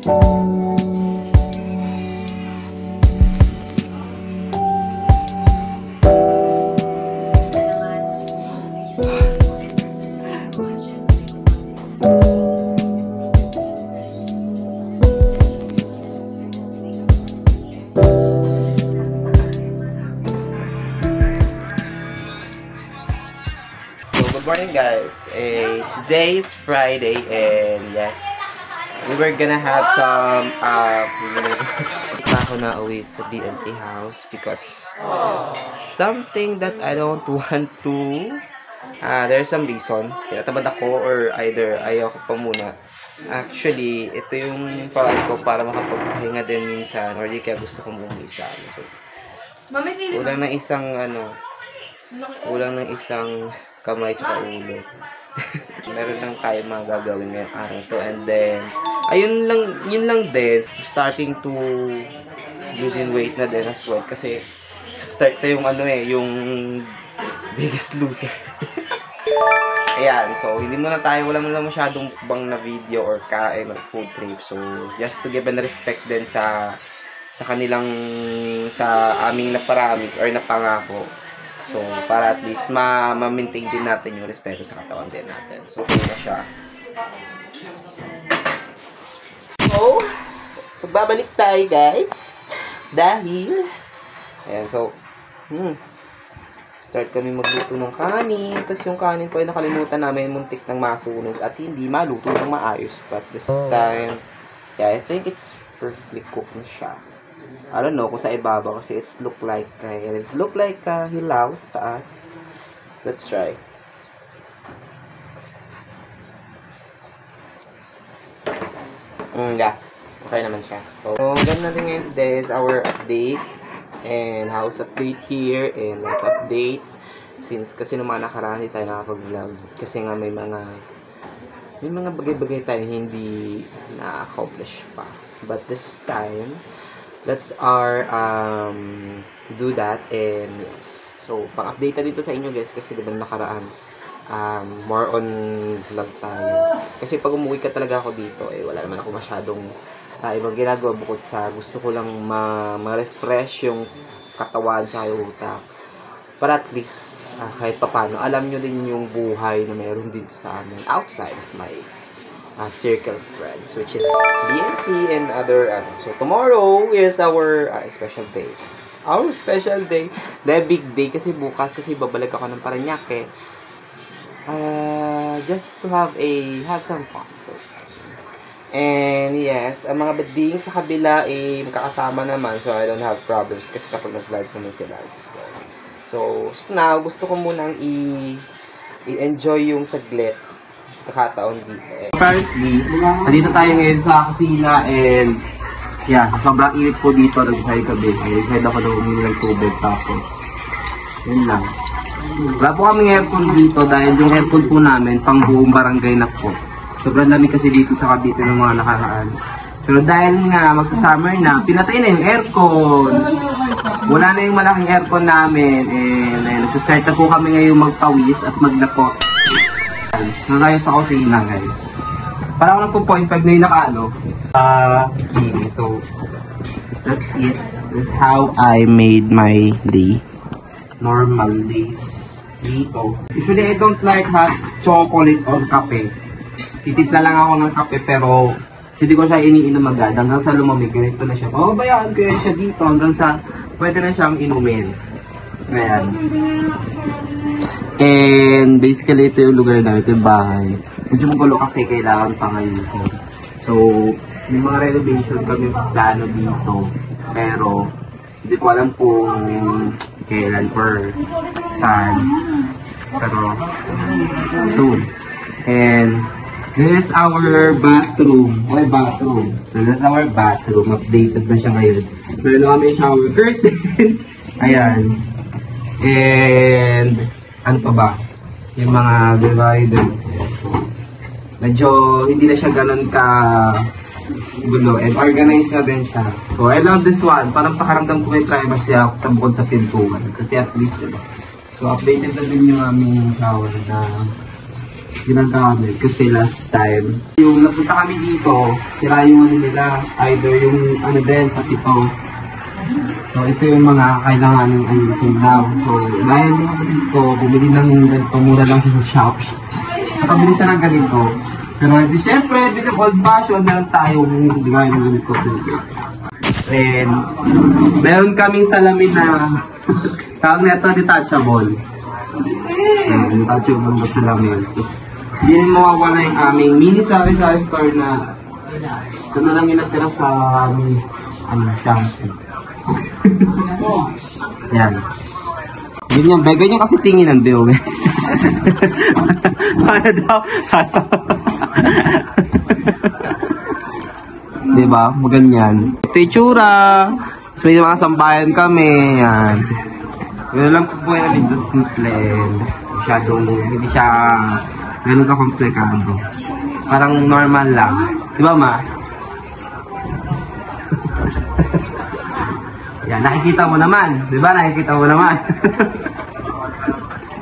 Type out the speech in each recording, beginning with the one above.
Good morning guys, today is Friday and yes, we were gonna have some ako na uwi sa BNP house because something that I don't want to, there's some reason, tinatamad ako or either ayaw ko pa muna. Actually, ito yung paraan ko para makapagpahinga din minsan or di kaya gusto kong bumisa. So, kulang ng isang kamay tsaka ulo. Meron lang tayo mga gagawin ngayong araw to. And then, yun lang din. Starting to losing weight na din as well. Kasi, start na yung yung biggest loser. Ayan, so, wala mo na masyadong bang na video or kain or food trip. So, just to give an respect din sa aming naparamis or napangako. So, para at least ma-maintain din natin yung respeto sa katawan din natin. So, okay na siya. So, magbabalik tayo guys. Dahil, ayan, so, start kami magluto ng kanin. Tapos yung kanin po ay nakalimutan namin, muntik ng masunog at hindi maluto ng maayos. But this time, yeah, I think it's perfectly cooked na siya. I don't know kung sa ibabaw kasi it's look like hilaw sa taas. Let's try. Yeah. Okay naman siya. So, ganun natin ngayon. Today is our update and house update here and life update. Since kasi nung mga nakaraan hindi tayo nakapag-vlog kasi nga may mga bagay-bagay tayo hindi na-accomplish pa. But this time, let's do that and yes. So, pang-update na dito sa inyo guys kasi diba nakaraan more on vlog tayo. Kasi pag umuwi ka talaga ako dito wala naman ako masyadong ibang ginagawa bukod sa gusto ko lang ma-refresh yung katawan tsaka yung utak. Para at least kahit papano alam nyo din yung buhay na meron dito sa amin outside of my circle of friends, which is BNP and other so tomorrow is our special day. Our special day. The big day kasi bukas kasi babalik ako ng Parañaque. Just to have some fun. So, and yes, ang mga bading sa kabila magkakasama naman so I don't have problems kasi kapag nag-vlog naman sila. So now gusto ko munang i-enjoy yung saglit kakataon dito. Firstly, nandito tayo ngayon sa kusina and yeah, sobrang init po dito nag-decide kami. Nag-decide ako na umili ng tubig tapos yun lang. Wala po kaming aircon dito dahil yung aircon po namin pang buong barangay na po. Sobrang lamig kasi dito sa Cavite ng mga nakaraan. Pero dahil nga magsa-summer na, pinatay na yung aircon. Wala na yung malaking aircon namin and nagsastart na po kami ngayong magpawis at maglapot. Nagayon sa kusina guys. Para ako ng 2.5 na yung nakaano. So, that's it. That's how I made my day. Normal days dito. Usually I don't like hot chocolate or kape. Titipla lang ako ng kape pero hindi ko siya iniinom agad. Hanggang sa lumamig, ganito na siya. Pababayaan ko yan siya dito hanggang sa pwede na siyang inumin. Ayan. And basically ito yung lugar na ito yung bahay. Medyo magulo kasi kailangan pang ayusin. So, may mga renovation kami plano dito. Pero, hindi ko alam kung kailan or saan. Pero, soon. And, this is our bathroom. My bathroom. So, that's our bathroom. Updated na siya ngayon. Meron kami shower curtain. Ayan. And, ano pa ba? Yung mga divider. So, medyo hindi na siya ganun ka gulo and organized na din siya. So, I love this one. Parang pakaramdam ko may privacy ako sa bukod sa pintuan. Kasi at least, diba? So, updated na din yung aming shower na ginagamit. Kasi last time, yung napunta kami dito, sira yung ano nila, either yung ano din, pati ito. So, ito yung mga kailangan ng ayusin lang. So, dahil dito, bumili ng ganito, mura lang sa Shopee. Nakabili siya ng ganito. Pero, di syempre, bilang old fashion, meron tayo, di ba, yung ganito. And, meron kaming salamin na, tawag neto, detachable. Detachable na salamin. Tapos, hindi rin mawawala yung aming mini sari-sari store na, ito na lang yung natira sa aming, shampoo. Yan. Ganyan, ganyan kasi tingin ng Bill. Para daw. Diba? Maganyan. Ito yung tsura. Tapos may mga sambayan kami. Yan. Yun lang po po yung dito simple. Masyadong, hindi siya ganun ka komplikado. Parang normal lang. Diba ma? Yan, nakikita mo naman. Diba? Nakikita mo naman.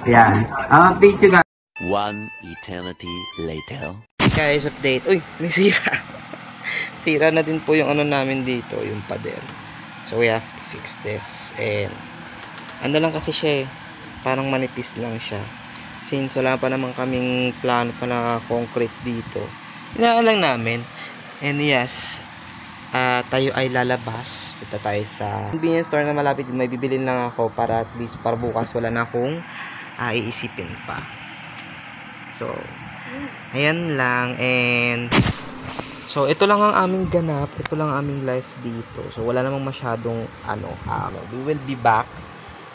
Yan. I'll update you guys. One eternity later. Guys, update. Uy, may sira. Sira na din po yung ano namin dito, yung pader. So we have to fix this. And ano lang kasi siya eh, parang manipis lang siya. Since wala pa naman kaming plano pa na concrete dito, hinaan lang namin. And yes, tayo ay lalabas. Punta tayo sa convenience store na malapit. May bibilin lang ako para at least para bukas wala na akong iisipin pa. So, ayan lang. And so, ito lang ang aming ganap. Ito lang ang aming life dito. So, wala namang masyadong we will be back.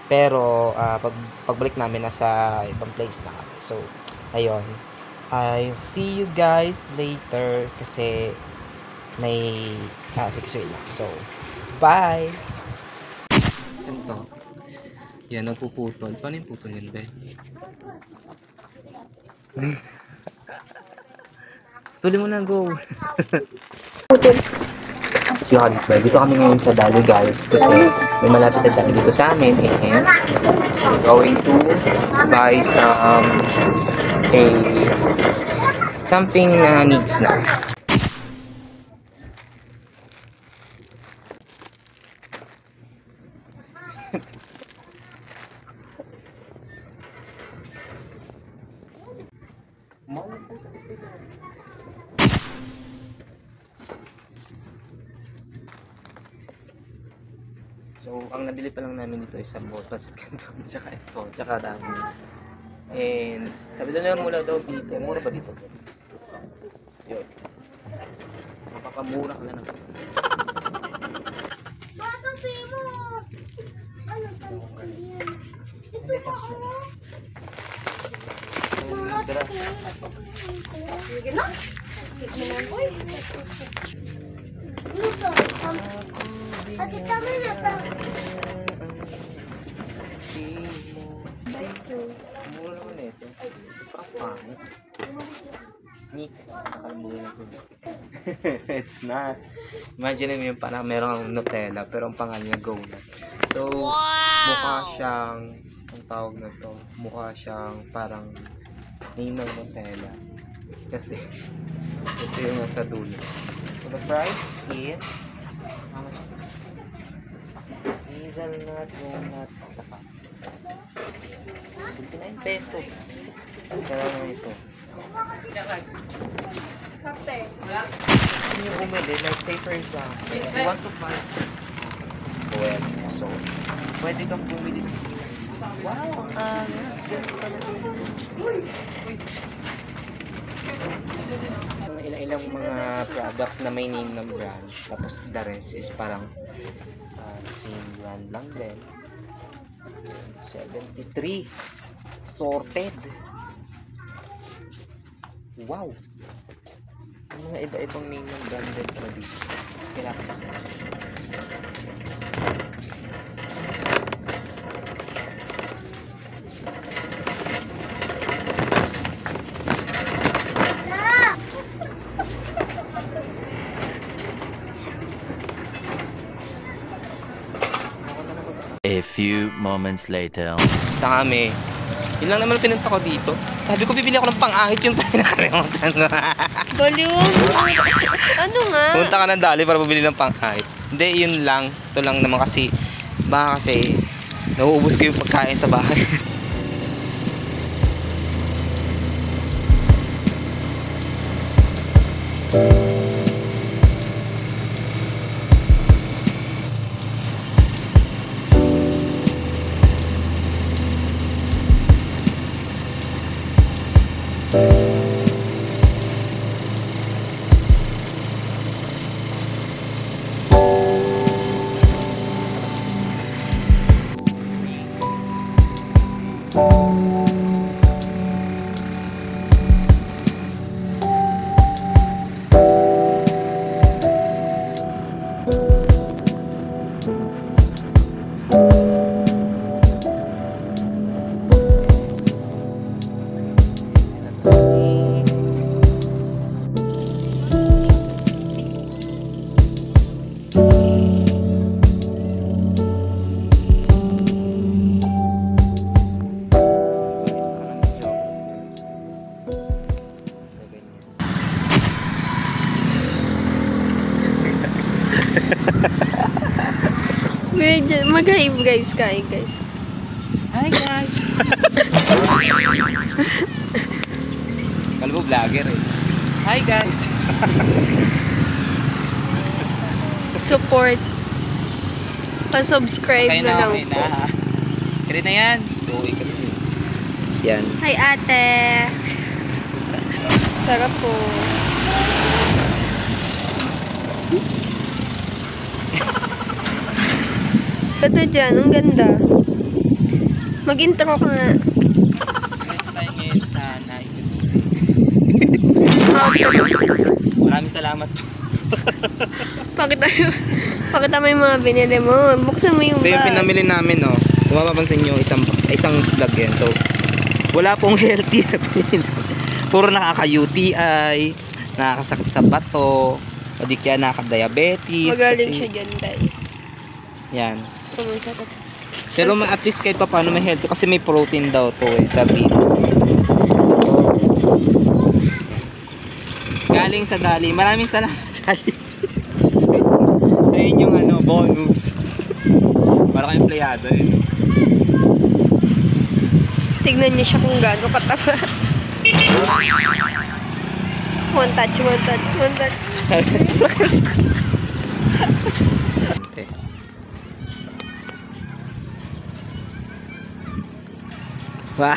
Pero, pagbalik namin nasa ibang place na kami. So, ayun. I'll see you guys later kasi may 6 lang. So, bye! Ito. Yan, napuputol. Paano yung putol yun, be? Tuloy mo na, go! Yun, dito kami ngayon sa Dali, guys. Kasi may malapit na Dali dito sa amin. And we're going to buy something na needs na. So, ang nabili pa lang namin dito ay sabon, pasit kanto, tsaka ito, tsaka dami. And, sabi na mula daw dito, mura ba dito? Yun. Mapakamura ka na naman. Bata, primo! Ano ba yan? Ito ba ako? Sige na? Sige na, boy. Luso, ati kami na ito. Mura naman ito. Parang pangit. It's not. Imagine mo yung parang merong Nutella pero ang pangalan niya Gouda. So, mukha siyang, ang tawag na to, mukha siyang parang ninong Nutella. Kasi, ito yung nasa dulo. So, the price is, how much is this? Hazelnut, walnut, saka 29 pesos. Kaya naman ito. Kape. Kung yung bumili, like say for example, you want to buy so, pwede kang bumili. Wow, yes, ilang mga products na may name ng brand, tapos the rest is parang same brand lang din. 73 sorted. Wow, ang mga iba-ibang name ng brand din pa dito. Kailangan A few moments later. basta kami. Yun lang naman pinunta ko dito. Sabi ko, bibili ako ng pang-ahit yung pinakalimutan ko. Baliw. Ano nga? Punta ka ng Dali para bumili ng pang-ahit. Hindi, yun lang. Ito lang naman kasi, baka kasi, nauubos ko yung pagkain sa bahay. Mag-hi guys, kain guys. Hi guys! Kala mo vlogger eh. Hi guys! Support. Pa-subscribe Kayo na na lang okay po. na. Kaya na yan. So, ikaw na. Yan. Hi ate. Sarap po. Ganda dyan, ang ganda. Mag-intro ka nga. Gusto tayo ngayon sa Maraming salamat po. Pakita mo yung mga binili mo. Buksan mo yung Ito yung bag. pinamili namin, no. Kung mapapansin nyo, isang vlog yan. So, wala pong healthy na pinili. Puro nakaka-UTI, nakakasakit sa bato, o di kaya nakaka-diabetes. Magaling kasi- siya dyan guys. Yan. Masarap. Pero at least kahit pa paano may healthy kasi may protein daw to eh, sardinas. Galing sa Dali. Maraming salamat Dali. sa inyong bonus. Para kayong playado eh. Tignan niyo siya kung gaano kataba. One touch, one touch, one touch. Okay. Wow.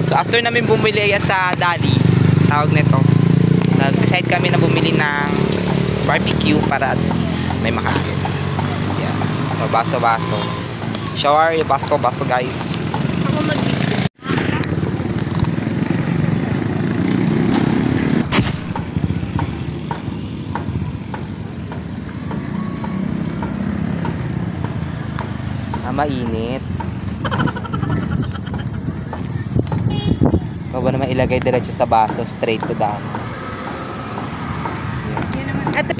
So after namin bumili sa Dali, tawag nito, nag-decide kami na bumili ng barbecue para at least may makain. Yeah. So baso-baso. Shower, baso-baso guys. Ako mag-video. Mainit. Ikaw ba naman ilagay diretso sa baso, straight to the At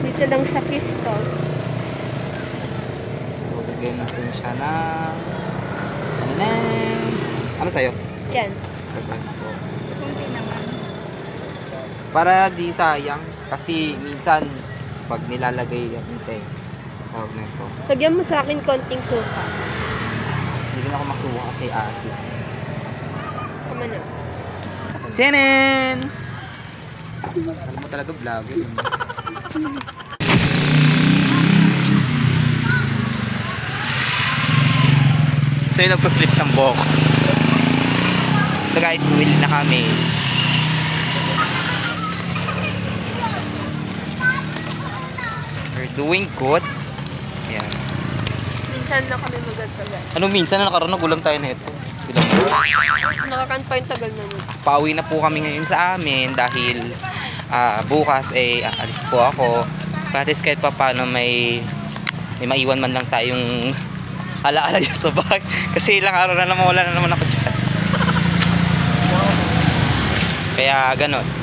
dito lang sa Cristo. So, bigyan natin siya ng ano sa'yo? Yan. So, para di sayang kasi minsan pag nilalagay yan tawag na ito. Lagyan mo sa akin konting suka. Hindi rin ako masuwa kasi acid. Tama na. Tenen! Alam mo talaga vlogger. So yung nagpa-flip ng buhok. So guys, bumili na kami. We're doing good. Yan. Minsan na kami magagtagal. Ano minsan na nakaraan nagulang tayo na ito. Ilang Nakakan pa yung tagal naman. pauwi na po kami ngayon sa amin dahil bukas alis po ako. At least kahit pa paano may maiwan man lang tayong alaala dyan sa bahay. Kasi ilang araw na naman wala na naman ako dyan. Kaya ganon.